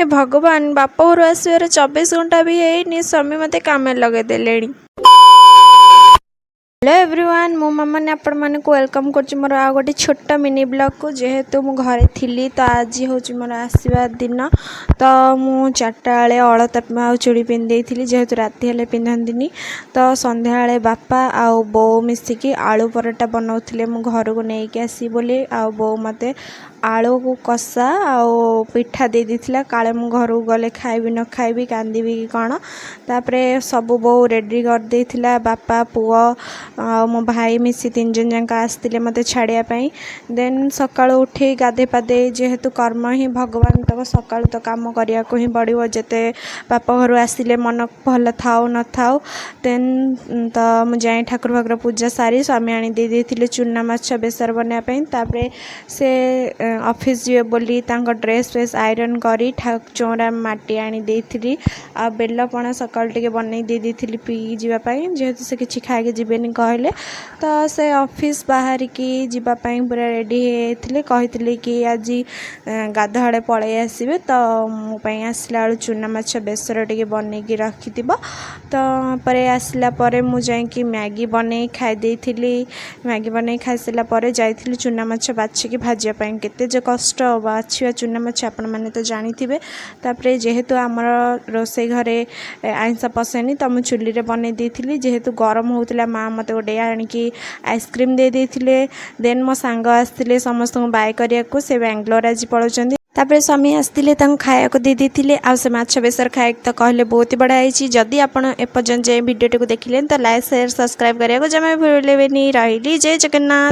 हे भगवान बाप घर आसवर 24 घंटा भी है स्वामी मत कम लगेदे। हेलो एवरीवन मो मामाने आपण मानक वेलकम करछि मोर आ गोटे छोट मिनी ब्लॉग को जेहेतु मु घरे थिली तो आज हूँ मोर आसवा दिन तो मु चार्टा बेले अलता आ चूड़ी पिंधे जेहेतु राति हेले पिंधंतीनी तो संध्या बेले बापा आउ बो मिसिकी आलू पराठा बनाउथिले मु घर को नेइके आसी बोली आ बो मते आलू को कषा आउ पिठा दे देथिला काले मु घर को गले खाइबी न खाइबी कांदीबी कि कौन तापरे सबू बो रेडी कर देथिला बापा पुओ आ मो भाई मिसी 3 जन जाक आसते मत छाड़ापी देन सका उठे गाधे पादे जेहेतु कर्म ही भगवान तक सका तो कम करने को ही पड़ो जिते बाप घर आसिले मन भल थाउ न थाउ देन तो मुझे ठाकुर फाकुर पूजा सारी स्वामी आनी दे देथिले चूना माछ बेसर बनापे से ऑफिस जीवे बोली ड्रेस फ्रेस आयरन करी चौरा माटी आनी देथिली आ बेलपणा सकाल टिके बन दे देथिली पी जीवाई जेहेतु से किसी खाई जीवेनि कहले तो से ऑफिस बाहर की जीवाई पूरा रेडी होते कही कि आज गाधुआड़े पलि आसबे तो मोपाई आसला बेलू चूना माछ बेसर टे बनईकि रखि तो पर आसला मुझे मैगी बन खाई मैगी बन खाई सारापर जाइली चूना माछ बाछिकी भाजापी केते जे कष्ट बाछिया चूना माछ आपण मैंने तो जानी तापर जेहेतु आमर रोसे घरे आइंसा पसेनी तो मुझे चुली बन देती जेहेतु गरम होता माँ मत गोटे आणिकी आइसक्रीम दे देथिले देन मो सांग आसते समस्त बाय करने को से बेंगलोर आज पलाउछंती तापर स्वामी आसते खाया को दे देथिले आ से माछ बेसर खाए तो कहले बहुत ही बड़ा है जदि आपण एपर्यंत भिडियो को देखिले तो लाइक शेयर सब्सक्राइब करिया को जमा भूलेबेनी रही जय जगन्नाथ।